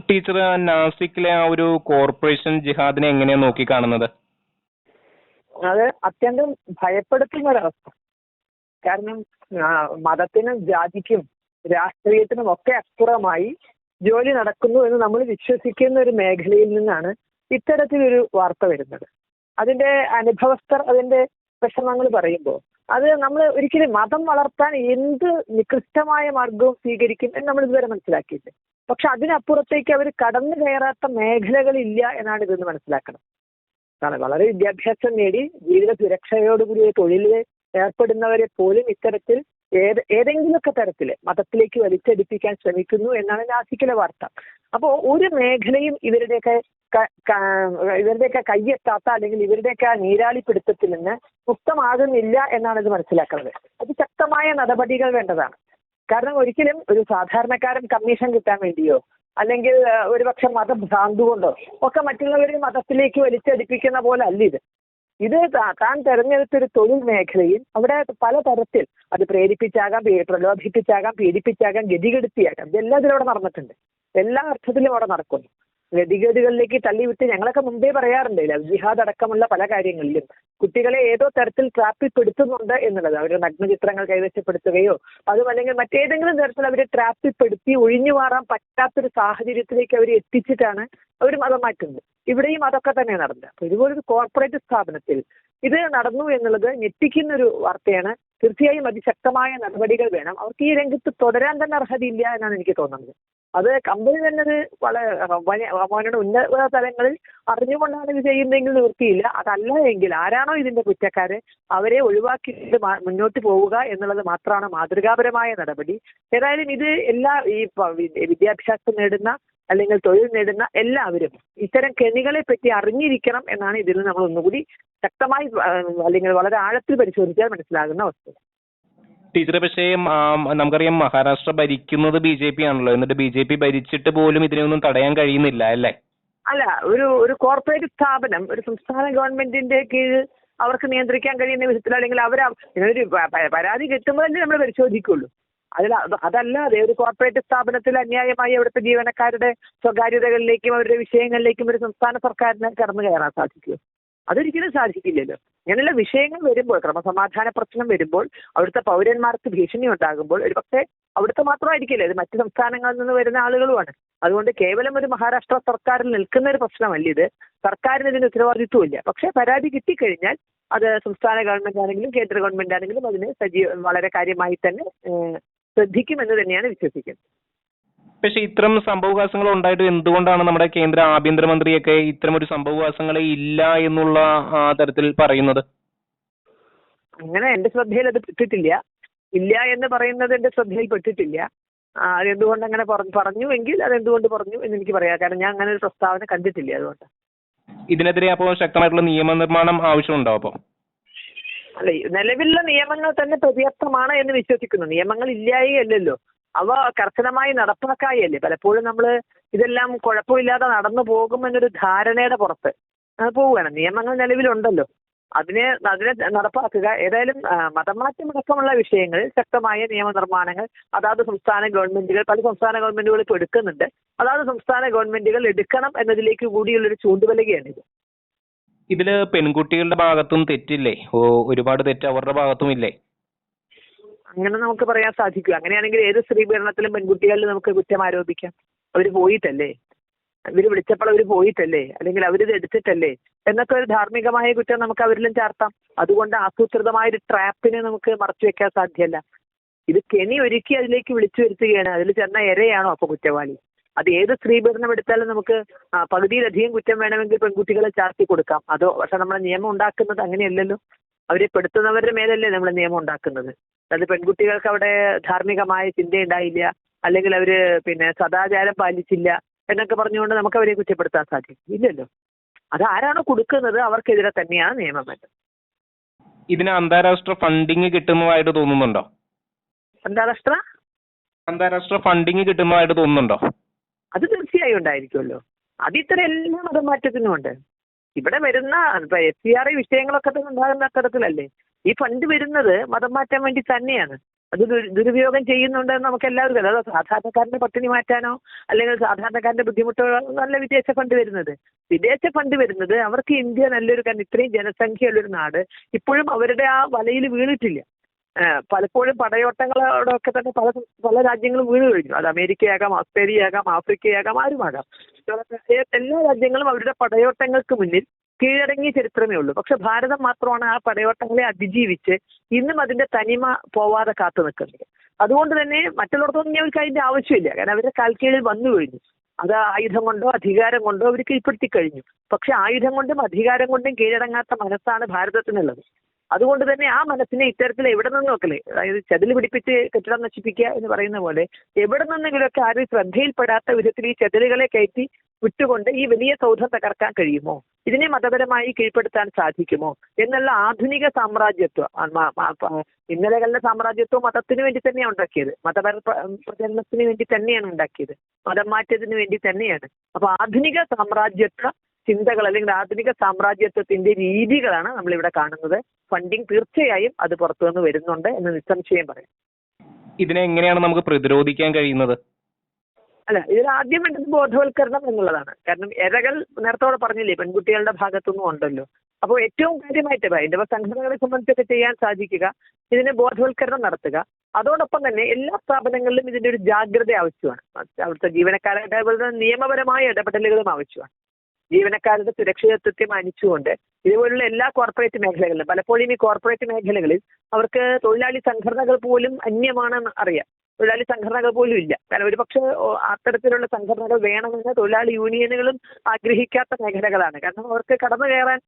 Teacher നാസിക്കിലെ ആ ഒരു corporation ജിഹാദിനെ എങ്ങനെയാണ് നോക്കിക്കാണുന്നത്? അത് അത്യന്തം ഭയപ്പെടുത്തുന്ന ഒരവസ്ഥ. കാരണം മതത്തിനും ജാതിക്കും രാഷ്ട്രീയത്തിനും ഒക്കെ അപ്പുറമായി ജോലി നടക്കുന്നു എന്ന് നമ്മൾ വിശ്വസിക്കുന്ന ഒരു മേഖലയിൽ നിന്നാണ് ഇത്തരത്തിലൊരു വാർത്ത വരുന്നത്. അതിന്റെ അനുഭവസ്ഥർ അതിന്റെ വിഷമങ്ങൾ പറയുമ്പോൾ അത് നമ്മൾ ഒരിക്കലും മതം വളർത്താൻ എന്ത് നികൃഷ്ടമായ മാർഗവും സ്വീകരിക്കും എന്ന് നമ്മൾ ഇതുവരെ മനസ്സിലാക്കിയില്ല. പക്ഷെ അതിനപ്പുറത്തേക്ക് അവർ കടന്നു കയറാത്ത മേഖലകളില്ല എന്നാണ് ഇതെന്ന് മനസ്സിലാക്കണം. കാരണം വളരെ വിദ്യാഭ്യാസം നേടി ജീവിത സുരക്ഷയോടുകൂടിയ തൊഴിലിൽ ഏർപ്പെടുന്നവരെ പോലും ഇത്തരത്തിൽ ഏതെങ്കിലുമൊക്കെ തരത്തിൽ മതത്തിലേക്ക് വലിച്ചടിപ്പിക്കാൻ ശ്രമിക്കുന്നു എന്നാണ് നാസിക്കിലെ വാർത്ത. അപ്പോൾ ഒരു മേഖലയും ഇവരുടെയൊക്കെ കയ്യെത്താത്ത അല്ലെങ്കിൽ ഇവരുടെയൊക്കെ നീരാളിപ്പിടുത്തത്തിൽ നിന്ന് മുക്തമാകുന്നില്ല എന്നാണ് ഇത് മനസ്സിലാക്കുന്നത്. അത് ശക്തമായ നടപടികൾ വേണ്ടതാണ്. കാരണം ഒരിക്കലും ഒരു സാധാരണക്കാരൻ കമ്മീഷൻ കിട്ടാൻ വേണ്ടിയോ അല്ലെങ്കിൽ ഒരുപക്ഷെ മതഭ്രാന്ത് കൊണ്ടോ ഒക്കെ മറ്റുള്ളവരെ മതത്തിലേക്ക് വലിച്ചടിപ്പിക്കുന്ന പോലെ അല്ല ഇത്. ഇത് താൻ തെരഞ്ഞെടുത്തൊരു തൊഴിൽ മേഖലയിൽ അവിടെ പലതരത്തിൽ അത് പ്രേരിപ്പിച്ചാകാം, പ്രലോഭിപ്പിച്ചാകാം, പീഡിപ്പിച്ചാകാം, ഗതികെടുത്തിയാകാം, ഇതെല്ലാം ഇതിലവിടെ നടന്നിട്ടുണ്ട്. എല്ലാ അർത്ഥത്തിലും അവിടെ നടക്കുന്നു. ഗതികേടുകളിലേക്ക് തള്ളിവിട്ട് ഞങ്ങളൊക്കെ മുമ്പേ പറയാറുണ്ടല്ലോ, ജിഹാദ് അടക്കമുള്ള പല കാര്യങ്ങളിലും കുട്ടികളെ ഏതോ തരത്തിൽ ട്രാപ്പിൽപ്പെടുത്തുന്നുണ്ട് എന്നുള്ളത്. അവരുടെ നഗ്നചിത്രങ്ങൾ കൈവശപ്പെടുത്തുകയോ അതുമല്ലെങ്കിൽ മറ്റേതെങ്കിലും തരത്തിൽ അവരെ ട്രാപ്പിൽപ്പെടുത്തി ഒഴിഞ്ഞു മാറാൻ പറ്റാത്തൊരു സാഹചര്യത്തിലേക്ക് അവർ എത്തിച്ചിട്ടാണ് അവർ മതം മാറ്റുന്നത്. ഇവിടെയും അതൊക്കെ തന്നെ നടന്നത്. അപ്പൊ ഇതുപോലൊരു കോർപ്പറേറ്റ് സ്ഥാപനത്തിൽ ഇത് നടന്നു എന്നുള്ളത് ഞെട്ടിക്കുന്നൊരു വാർത്തയാണ്. തീർച്ചയായും അതിശക്തമായ നടപടികൾ വേണം. അവർക്ക് ഈ രംഗത്ത് തുടരാൻ തന്നെ അർഹതയില്ല എന്നാണ് എനിക്ക് തോന്നുന്നത്. അത് കമ്പനി തന്നെ വളരെ ഉന്നത തലങ്ങളിൽ അറിഞ്ഞുകൊണ്ടാണ് ഇത് ചെയ്യുന്നതെങ്കിൽ നിവൃത്തിയില്ല. അതല്ല എങ്കിൽ ആരാണോ ഇതിന്റെ കുറ്റക്കാര് അവരെ ഒഴിവാക്കിയിട്ട് മുന്നോട്ട് പോവുക എന്നുള്ളത് മാത്രമാണ് മാതൃകാപരമായ നടപടി. ഏതായാലും ഇത് എല്ലാ ഈ വിദ്യാഭ്യാസം നേടുന്ന അല്ലെങ്കിൽ തൊഴിൽ നേടുന്ന എല്ലാവരും ഇത്തരം കെണികളെ പറ്റി അറിഞ്ഞിരിക്കണം എന്നാണ് ഇതിൽ നമ്മൾ ഒന്നുകൂടി ശക്തമായി അല്ലെങ്കിൽ വളരെ ആഴത്തിൽ പരിശോധിച്ചാൽ മനസ്സിലാകുന്ന വസ്തുത. ടീച്ചറെ, പക്ഷേ നമുക്കറിയാം മഹാരാഷ്ട്ര ഭരിക്കുന്നത് BJP ആണല്ലോ. എന്നിട്ട് BJP ഭരിച്ചിട്ട് പോലും ഇതിനൊന്നും തടയാൻ കഴിയുന്നില്ല അല്ലേ? അല്ല, ഒരു കോർപ്പറേറ്റ് സ്ഥാപനം ഒരു സംസ്ഥാന ഗവൺമെന്റിന്റെ കീഴിൽ അവർക്ക് നിയന്ത്രിക്കാൻ കഴിയുന്ന വിധത്തിൽ അല്ലെങ്കിൽ ഒരു പരാതി കിട്ടുമ്പോഴല്ലേ നമ്മൾ പരിശോധിക്കുള്ളൂ. അതല്ലാതെ ഒരു കോർപ്പറേറ്റ് സ്ഥാപനത്തിൽ അന്യായമായി അവിടുത്തെ ജീവനക്കാരുടെ സ്വകാര്യതകളിലേക്കും അവരുടെ വിഷയങ്ങളിലേക്കും ഒരു സംസ്ഥാന സർക്കാരിന് കടന്നു കയറാൻ സാധിക്കുമോ? അതൊരിക്കലും സാധിക്കില്ലല്ലോ. ഇങ്ങനെയുള്ള വിഷയങ്ങൾ വരുമ്പോൾ, ക്രമസമാധാന പ്രശ്നം വരുമ്പോൾ, അവിടുത്തെ പൗരന്മാർക്ക് ഭീഷണി ഉണ്ടാകുമ്പോൾ ഒരുപക്ഷെ അവിടുത്തെ മാത്രമായിരിക്കില്ല, ഇത് മറ്റു സംസ്ഥാനങ്ങളിൽ നിന്ന് വരുന്ന ആളുകളുമാണ്. അതുകൊണ്ട് കേവലം ഒരു മഹാരാഷ്ട്ര സർക്കാരിൽ നിൽക്കുന്ന ഒരു പ്രശ്നമല്ല ഇത്. സർക്കാരിന് ഇതിന് ഉത്തരവാദിത്വമില്ല. പക്ഷേ പരാതി കിട്ടിക്കഴിഞ്ഞാൽ അത് സംസ്ഥാന ഗവൺമെന്റ് ആണെങ്കിലും കേന്ദ്ര ഗവൺമെന്റ് ആണെങ്കിലും അതിന് വളരെ കാര്യമായി തന്നെ ശ്രദ്ധിക്കുമെന്ന് തന്നെയാണ് വിശ്വസിക്കുന്നത്. പക്ഷെ ഇത്തരം സംഭവവികാസങ്ങൾ ഉണ്ടായിട്ട് എന്തുകൊണ്ടാണ് നമ്മുടെ കേന്ദ്ര ആഭ്യന്തരമന്ത്രിയൊക്കെ ഇത്തരം ഒരു സംഭവവികാസങ്ങളെ ഇല്ല എന്നുള്ള തരത്തിൽ പറയുന്നത്? അങ്ങനെ എന്റെ ശ്രദ്ധയിൽ അത് പെട്ടിട്ടില്ല. ഇല്ല എന്ന് പറയുന്നത് എന്റെ ശ്രദ്ധയിൽ പെട്ടിട്ടില്ല. അതെന്തുകൊണ്ട് അങ്ങനെ പറഞ്ഞു എങ്കിൽ അതെന്തുകൊണ്ട് പറഞ്ഞു എന്ന് എനിക്ക് പറയാം. കാരണം ഞാൻ അങ്ങനെ ഒരു പ്രസ്താവന കണ്ടിട്ടില്ല. അതുകൊണ്ട് ഇതിനെതിരെ അപ്പോൾ ശക്തമായിട്ടുള്ള നിയമനിർമ്മാണം ആവശ്യമുണ്ടോ? അപ്പോൾ അല്ല, നിലവിലുള്ള നിയമങ്ങൾ തന്നെ പര്യാപ്തമാണ് എന്ന് വിശ്വസിക്കുന്നു. നിയമങ്ങൾ ഇല്ലായല്ലോ, അവ കർശനമായി നടപ്പാക്കായല്ലേ. പലപ്പോഴും നമ്മൾ ഇതെല്ലാം കുഴപ്പമില്ലാതെ നടന്നു പോകുമെന്നൊരു ധാരണയുടെ പുറത്ത് പോവുകയാണ്. നിയമങ്ങൾ നിലവിലുണ്ടല്ലോ, അതിനെ നടപ്പാക്കുക. ഏതായാലും മതമാറ്റമടക്കമുള്ള വിഷയങ്ങളിൽ ശക്തമായ നിയമനിർമ്മാണങ്ങൾ അതാത് സംസ്ഥാന ഗവൺമെന്റുകൾ, പല സംസ്ഥാന ഗവൺമെന്റുകൾ ഇപ്പോൾ എടുക്കുന്നുണ്ട്. അതാത് സംസ്ഥാന ഗവൺമെന്റുകൾ എടുക്കണം എന്നതിലേക്ക് കൂടിയുള്ളൊരു ചൂണ്ടുവലികയാണിത്. ഇതില് പെൺകുട്ടികളുടെ ഭാഗത്തും തെറ്റില്ലേ? ഒരുപാട് തെറ്റ് അവരുടെ ഭാഗത്തും ഇല്ലേ? അങ്ങനെ നമുക്ക് പറയാൻ സാധിക്കും. അങ്ങനെയാണെങ്കിൽ ഏത് സ്ത്രീ പീഡനത്തിലും പെൺകുട്ടികളിൽ നമുക്ക് കുറ്റം ആരോപിക്കാം. അവർ പോയിട്ടല്ലേ, ഇവര് വിളിച്ചപ്പോൾ അവർ പോയിട്ടല്ലേ, അല്ലെങ്കിൽ അവരിത് എടുത്തിട്ടല്ലേ എന്നൊക്കെ ഒരു ധാർമ്മികമായ കുറ്റം നമുക്ക് അവരിലും ചാർത്താം. അതുകൊണ്ട് ആസൂത്രിതമായ ഒരു ട്രാപ്പിനെ നമുക്ക് മറച്ചു വെക്കാൻ സാധ്യമല്ല. ഇത് കെണി ഒരുക്കി അതിലേക്ക് വിളിച്ചു വരുത്തുകയാണ്. അതിൽ ചെന്ന ഇരയാണോ അപ്പൊ കുറ്റവാളി? അത് ഏത് സ്ത്രീ പീഡനം എടുത്താലും നമുക്ക് പകുതിയിലധികം കുറ്റം വേണമെങ്കിൽ പെൺകുട്ടികളെ ചാർത്തി കൊടുക്കാം. അതോ പക്ഷെ നമ്മളെ നിയമം ഉണ്ടാക്കുന്നത് അങ്ങനെയല്ലല്ലോ. അവരെ പെടുത്തുന്നവരുടെ മേലല്ലേ നമ്മൾ നിയമം ഉണ്ടാക്കുന്നത്. അത് പെൺകുട്ടികൾക്ക് അവിടെ ധാർമ്മികമായ ചിന്തയുണ്ടായില്ല, അല്ലെങ്കിൽ അവര് സദാചാരം പാലിച്ചില്ല എന്നൊക്കെ പറഞ്ഞുകൊണ്ട് നമുക്ക് അവരെ കുറ്റപ്പെടുത്താൻ സാധിക്കും? ഇല്ലല്ലോ. അത് ആരാണോ കൊടുക്കുന്നത് അവർക്കെതിരെ തന്നെയാണ് നിയമം വേണ്ടത്. ഇതിന് അന്താരാഷ്ട്ര ഫണ്ടിങ് കിട്ടുന്നതായിട്ട് തോന്നുന്നുണ്ടോ? അന്താരാഷ്ട്ര ഫണ്ടിങ് കിട്ടുന്നതായിട്ട് തോന്നുന്നുണ്ടോ? അത് തീർച്ചയായും ഉണ്ടായിരിക്കുമല്ലോ. അത് ഇത്തരം എല്ലാ മതമാറ്റത്തിനും ഉണ്ട്. ഇവിടെ വരുന്ന FCRI വിഷയങ്ങളൊക്കെ തന്നെ ഉണ്ടാകുന്ന അത്തരത്തിലല്ലേ. ഈ ഫണ്ട് വരുന്നത് മതം മാറ്റാൻ വേണ്ടി തന്നെയാണ്. അത് ദുരുപയോഗം ചെയ്യുന്നുണ്ടെന്ന് നമുക്ക് എല്ലാവർക്കും അറിയാം. അത് സാധാരണക്കാരന്റെ പട്ടിണി മാറ്റാനോ അല്ലെങ്കിൽ സാധാരണക്കാരന്റെ ബുദ്ധിമുട്ടുകളോ നല്ല വിദേശ ഫണ്ട് വരുന്നത്. വിദേശ ഫണ്ട് വരുന്നത് അവർക്ക് ഇന്ത്യ നല്ലൊരു, കാരണം ഇത്രയും ജനസംഖ്യയുള്ളൊരു നാട് ഇപ്പോഴും അവരുടെ ആ വലയിൽ വീണിട്ടില്ല. പലപ്പോഴും പടയോട്ടങ്ങളോടൊക്കെ തന്നെ പല രാജ്യങ്ങളും വീണ് കഴിഞ്ഞു. അത് അമേരിക്കയാകാം, ഓസ്ട്രേലിയയാകാം, ആഫ്രിക്കയാകാം, ആരുമാകാം. എല്ലാ രാജ്യങ്ങളും അവരുടെ പടയോട്ടങ്ങൾക്ക് മുന്നിൽ കീഴടങ്ങിയ ചരിത്രമേ ഉള്ളൂ. പക്ഷെ ഭാരതം മാത്രമാണ് ആ പടയോട്ടങ്ങളെ അതിജീവിച്ച് ഇന്നും അതിന്റെ തനിമ പോവാതെ കാത്തു നിൽക്കുന്നത്. അതുകൊണ്ട് തന്നെ മറ്റുള്ളവർക്കൊന്നും അവർക്ക് അതിന്റെ ആവശ്യമില്ല. കാരണം അവരുടെ കാൽക്കീഴിൽ വന്നു കഴിഞ്ഞു. അത് ആയുധം കൊണ്ടോ അധികാരം കൊണ്ടോ അവർ കീഴ്പ്പെടുത്തി കഴിഞ്ഞു. പക്ഷെ ആയുധം കൊണ്ടും അധികാരം കൊണ്ടും കീഴടങ്ങാത്ത മനസ്സാണ് ഭാരതത്തിനുള്ളത്. അതുകൊണ്ട് തന്നെ ആ മനസ്സിനെ ഇത്തരത്തിൽ എവിടെ നിന്നും നോക്കലേ, അതായത് ചെതിൽ പിടിപ്പിച്ച് കെട്ടിടം നശിപ്പിക്കുക എന്ന് പറയുന്ന പോലെ എവിടെ നിന്നെങ്കിലുമൊക്കെ ആരും ശ്രദ്ധയിൽപ്പെടാത്ത വിധത്തിൽ ഈ ചെതിലുകളെ കയറ്റി വിട്ടുകൊണ്ട് ഈ വലിയ സൗധം തകർക്കാൻ കഴിയുമോ, ഇതിനെ മതപരമായി കീഴ്പ്പെടുത്താൻ സാധിക്കുമോ എന്നുള്ള ആധുനിക സാമ്രാജ്യത്വം. ഇന്നലകളുടെ സാമ്രാജ്യത്വം മതത്തിന് വേണ്ടി തന്നെയാണ് ഉണ്ടാക്കിയത്, മതപര പ്രചരണത്തിന് വേണ്ടി തന്നെയാണ് ഉണ്ടാക്കിയത്, മതം മാറ്റത്തിന് വേണ്ടി തന്നെയാണ്. അപ്പൊ ആധുനിക സാമ്രാജ്യത്വ ചിന്തകൾ അല്ലെങ്കിൽ ആധുനിക സാമ്രാജ്യത്വത്തിന്റെ രീതികളാണ് നമ്മളിവിടെ കാണുന്നത്. ഫണ്ടിങ് തീർച്ചയായും അത് പുറത്തുനിന്ന് വരുന്നുണ്ട് എന്ന് നിസ്സംശയം പറയാം. ഇതിനെ എങ്ങനെയാണ് നമുക്ക് പ്രതിരോധിക്കാൻ കഴിയുന്നത്? അല്ല, ഇതിൽ ആദ്യം വേണ്ടത് ബോധവൽക്കരണം എന്നുള്ളതാണ്. കാരണം ഇരകൾ നേരത്തോടെ പറഞ്ഞില്ലേ പെൺകുട്ടികളുടെ ഭാഗത്തുനിന്നും ഉണ്ടല്ലോ. അപ്പോൾ ഏറ്റവും കാര്യമായിട്ട് ഇതിന്റെ സംഘടനകളെ സംബന്ധിച്ചൊക്കെ ചെയ്യാൻ സാധിക്കുക ഇതിന് ബോധവൽക്കരണം നടത്തുക. അതോടൊപ്പം തന്നെ എല്ലാ സ്ഥാപനങ്ങളിലും ഇതിന്റെ ഒരു ജാഗ്രത ആവശ്യമാണ്. അവിടുത്തെ ജീവനക്കാരുടെ നിയമപരമായ ഇടപെടലുകളും ആവശ്യമാണ്. ജീവനക്കാരുടെ സുരക്ഷിതത്വത്തെ മാനിച്ചുകൊണ്ട് ഇതുപോലുള്ള എല്ലാ കോർപ്പറേറ്റ് മേഖലകളിലും, പലപ്പോഴും ഈ കോർപ്പറേറ്റ് മേഖലകളിൽ അവർക്ക് തൊഴിലാളി സംഘടനകൾ പോലും അന്യമാണെന്ന് അറിയാം. തൊഴിലാളി സംഘടനകൾ പോലും ഇല്ല. കാരണം ഒരുപക്ഷെ അത്തരത്തിലുള്ള സംഘടനകൾ വേണമെന്ന് തൊഴിലാളി യൂണിയനുകളും ആഗ്രഹിക്കാത്ത മേഖലകളാണ്. കാരണം അവർക്ക് കടന്നു കയറാൻ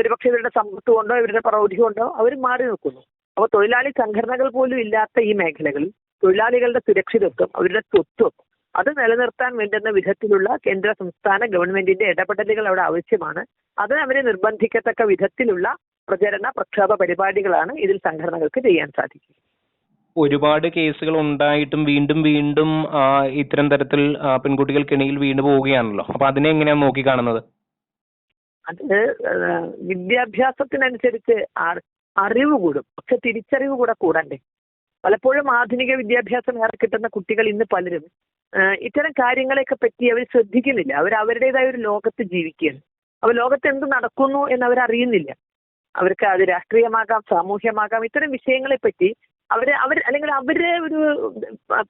ഒരുപക്ഷെ ഇവരുടെ സമ്പത്ത് കൊണ്ടോ ഇവരുടെ പ്രൗഢി കൊണ്ടോ അവർ മാറി നിൽക്കുന്നു. അപ്പോൾ തൊഴിലാളി സംഘടനകൾ പോലും ഇല്ലാത്ത ഈ മേഖലകളിൽ തൊഴിലാളികളുടെ സുരക്ഷിതത്വം, അവരുടെ സ്വത്വം അത് നിലനിർത്താൻ വേണ്ടുന്ന വിധത്തിലുള്ള കേന്ദ്ര സംസ്ഥാന ഗവൺമെന്റിന്റെ ഇടപെടലുകൾ അവിടെ ആവശ്യമാണ്. അതിന് അവരെ നിർബന്ധിക്കത്തക്ക വിധത്തിലുള്ള പ്രചരണ പ്രക്ഷോഭ പരിപാടികളാണ് ഇതിൽ സംഘടനകൾക്ക് ചെയ്യാൻ സാധിക്കുക. ഒരുപാട് കേസുകൾ ഉണ്ടായിട്ടും വീണ്ടും വീണ്ടും ഇത്തരം തരത്തിൽ പെൺകുട്ടികൾ കെണിയിൽ വീണു പോവുകയാണല്ലോ. അപ്പൊ അതിനെ എങ്ങനെയാണ് നോക്കി കാണുന്നത്? അത് വിദ്യാഭ്യാസത്തിനനുസരിച്ച് അറിവ് കൂടും, പക്ഷെ തിരിച്ചറിവ് കൂടെ കൂടണ്ടേ. പലപ്പോഴും ആധുനിക വിദ്യാഭ്യാസം ഏറെ കിട്ടുന്ന കുട്ടികൾ ഇന്ന് പലരും ഇത്തരം കാര്യങ്ങളെയൊക്കെ പറ്റി അവർ ശ്രദ്ധിക്കുന്നില്ല. അവർ അവരുടേതായ ഒരു ലോകത്ത് ജീവിക്കുകയാണ്. അപ്പോൾ ലോകത്ത് എന്ത് നടക്കുന്നു എന്ന് അവരറിയുന്നില്ല. അവർക്ക് അത് രാഷ്ട്രീയമാകാം, സാമൂഹ്യമാകാം, ഇത്തരം വിഷയങ്ങളെ പറ്റി അവർ അല്ലെങ്കിൽ അവരുടെ ഒരു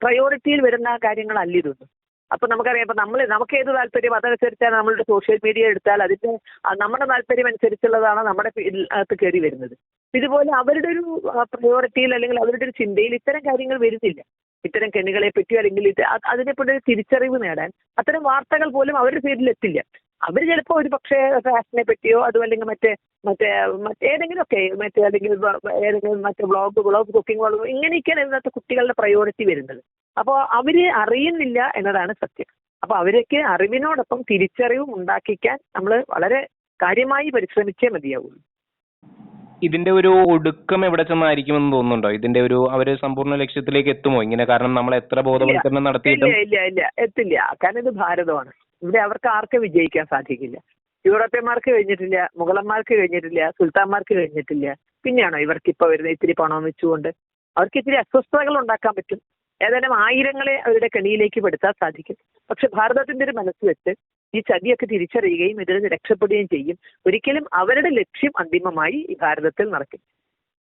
പ്രയോറിറ്റിയിൽ വരുന്ന കാര്യങ്ങളല്ല ഇതൊന്നും. അപ്പൊ നമുക്കറിയാം, ഇപ്പൊ നമുക്ക് ഏത് താല്പര്യം അതനുസരിച്ചാണ് നമ്മളുടെ സോഷ്യൽ മീഡിയ എടുത്താൽ അതിന്റെ നമ്മുടെ താല്പര്യം അനുസരിച്ചുള്ളതാണ് നമ്മുടെ അകത്ത് കയറി വരുന്നത്. ഇതുപോലെ അവരുടെ ഒരു പ്രയോറിറ്റിയിൽ അല്ലെങ്കിൽ അവരുടെ ഒരു ചിന്തയിൽ ഇത്തരം കാര്യങ്ങൾ വരുന്നില്ല. ഇത്തരം കെണികളെ പറ്റിയോ അല്ലെങ്കിൽ അതിനെപ്പറ്റി ഒരു തിരിച്ചറിവ് നേടാൻ അത്തരം വാർത്തകൾ പോലും അവരുടെ പേരിൽ എത്തില്ല. അവർ ചിലപ്പോൾ ഒരു പക്ഷേ ഫാഷനെ പറ്റിയോ അതും അല്ലെങ്കിൽ മറ്റേതെങ്കിലും ഒക്കെ ഏതെങ്കിലും ബ്ലോഗ് കുക്കിംഗ് വ്ളോഗ് ഇങ്ങനെയൊക്കെയാണ് ഇന്നത്തെ കുട്ടികളുടെ പ്രയോറിറ്റി വരുന്നത്. അപ്പോൾ അവര് അറിയുന്നില്ല എന്നതാണ് സത്യം. അപ്പൊ അവരൊക്കെ അറിവിനോടൊപ്പം തിരിച്ചറിവും ഉണ്ടാക്കിക്കാൻ നമ്മൾ വളരെ കാര്യമായി പരിശ്രമിച്ചേ മതിയാവുള്ളൂ. ഇതിന്റെ ഒരു ഒടുക്കം എവിടെ ചെന്നായിരിക്കുമെന്ന് തോന്നുന്നുണ്ടോ? ഇതിന്റെ ഒരു അവര് സമ്പൂർണ്ണ ലക്ഷ്യത്തിലേക്ക് എത്തുമോ ഇങ്ങനെ? കാരണം നമ്മൾ എത്ര ബോധവൽക്കരണം നടത്തിയിട്ടും ഇല്ല എത്തില്ല. കാരണം ഇത് ഭാരതമാണ്. ഇവിടെ അവർക്ക് ആർക്കും വിജയിക്കാൻ സാധിക്കില്ല. യൂറോപ്യന്മാർക്ക് കഴിഞ്ഞിട്ടില്ല, മുഗളന്മാർക്ക് കഴിഞ്ഞിട്ടില്ല, സുൽത്താന്മാർക്ക് കഴിഞ്ഞിട്ടില്ല. പിന്നെയാണോ ഇവർക്ക് ഇപ്പൊ വരുന്ന ഇത്തിരി പണം വെച്ചുകൊണ്ട് അവർക്ക് ഇത്തിരി അസ്വസ്ഥതകൾ ഉണ്ടാക്കാൻ പറ്റും. ഏതായാലും ആയിരങ്ങളെ അവരുടെ കെണിയിലേക്ക് പെടുത്താൻ സാധിക്കും. പക്ഷെ ഭാരതത്തിന്റെ ഒരു മനസ്സ് വെച്ച് ഈ ചതിയൊക്കെ തിരിച്ചറിയുകയും ഇതിൽ നിന്ന് രക്ഷപ്പെടുകയും ചെയ്യും. ഒരിക്കലും അവരുടെ ലക്ഷ്യം അന്തിമമായി ഈ ഭാരതത്തിൽ നടക്കും.